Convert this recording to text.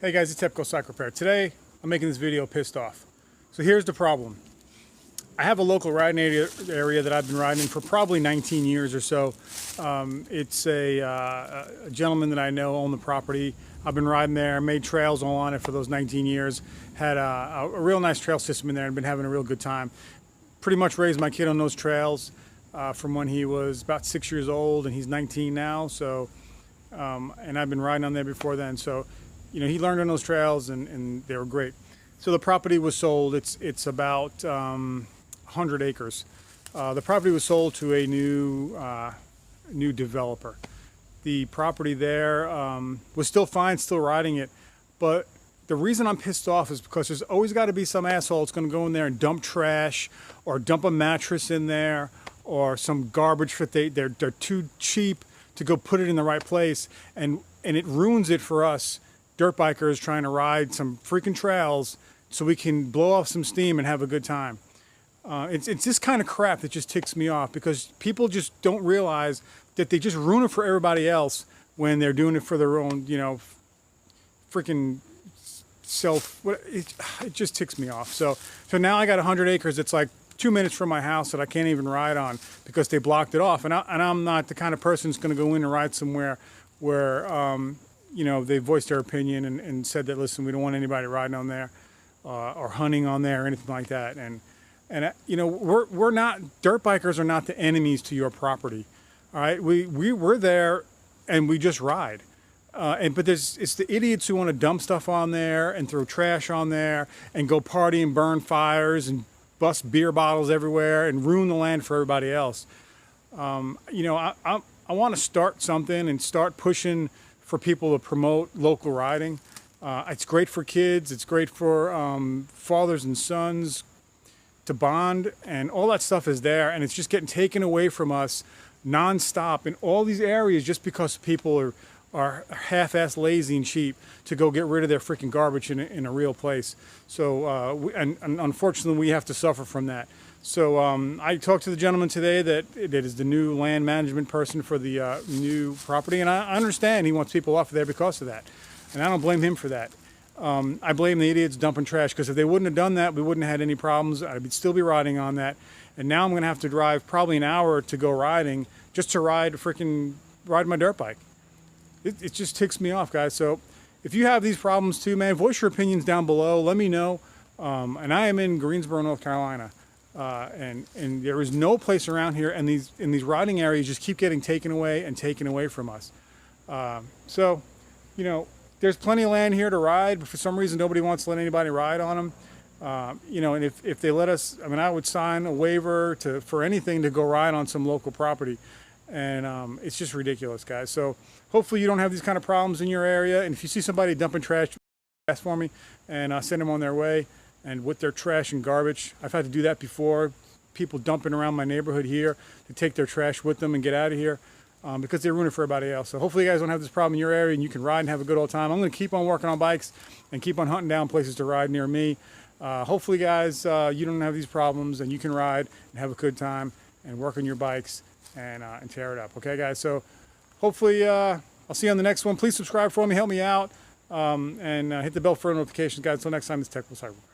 Hey guys, it's Tepco Cycle Repair. Today, I'm making this video pissed off. So here's the problem. I have a local riding area that I've been riding for probably 19 years or so. It's a gentleman that I know owned the property. I've been riding there, made trails all on it for those 19 years. Had a real nice trail system in there and been having a real good time. Pretty much raised my kid on those trails from when he was about 6 years old, and he's 19 now. So, and I've been riding on there before then. So, you know, he learned on those trails and they were great. So the property was sold. It's about 100 acres. The property was sold to a new developer. The property there was still fine, still riding it, but the reason I'm pissed off is because there's always got to be some asshole that's going to go in there and dump trash or dump a mattress in there or some garbage that they're too cheap to go put it in the right place, and it ruins it for us dirt bikers trying to ride some freaking trails so we can blow off some steam and have a good time. It's this kind of crap that just ticks me off, because people just don't realize that they just ruin it for everybody else when they're doing it for their own, you know, freaking self. It just ticks me off. So now I got 100 acres. It's like 2 minutes from my house that I can't even ride on because they blocked it off. And I'm not the kind of person who's going to go in and ride somewhere where you know, they voiced their opinion and said that, listen, we don't want anybody riding on there or hunting on there or anything like that. And you know, we're not, dirt bikers are not the enemies to your property. All right, we're there and we just ride. But it's the idiots who want to dump stuff on there and throw trash on there and go party and burn fires and bust beer bottles everywhere and ruin the land for everybody else. You know, I want to start something and start pushing for people to promote local riding. It's great for kids. It's great for fathers and sons to bond, and all that stuff is there, and it's just getting taken away from us nonstop in all these areas just because people are half-ass lazy and cheap to go get rid of their freaking garbage in a real place. So, and unfortunately, we have to suffer from that. So I talked to the gentleman today that is the new land management person for the new property, and I understand he wants people off of there because of that, and I don't blame him for that. I blame the idiots dumping trash, because if they wouldn't have done that, we wouldn't have had any problems. I'd still be riding on that, and now I'm going to have to drive probably an hour to go riding just to ride my dirt bike. It just ticks me off, guys. So if you have these problems too, man, voice your opinions down below. Let me know. And I am in Greensboro, North Carolina. And there is no place around here, and in these riding areas just keep getting taken away from us. So, you know, there's plenty of land here to ride, but for some reason nobody wants to let anybody ride on them. You know, and if they let us, I mean, I would sign a waiver for anything to go ride on some local property. And it's just ridiculous, guys. So hopefully you don't have these kind of problems in your area. And if you see somebody dumping trash, ask for me, and send them on their way. And with their trash and garbage, I've had to do that before. People dumping around my neighborhood here to take their trash with them and get out of here because they ruin it for everybody else. So hopefully you guys don't have this problem in your area and you can ride and have a good old time. I'm going to keep on working on bikes and keep on hunting down places to ride near me. Hopefully, guys, you don't have these problems and you can ride and have a good time and work on your bikes and tear it up. Okay, guys? So hopefully I'll see you on the next one. Please subscribe for me. Help me out. And hit the bell for notifications, guys. Until next time, this is Tepco Cycle Repair.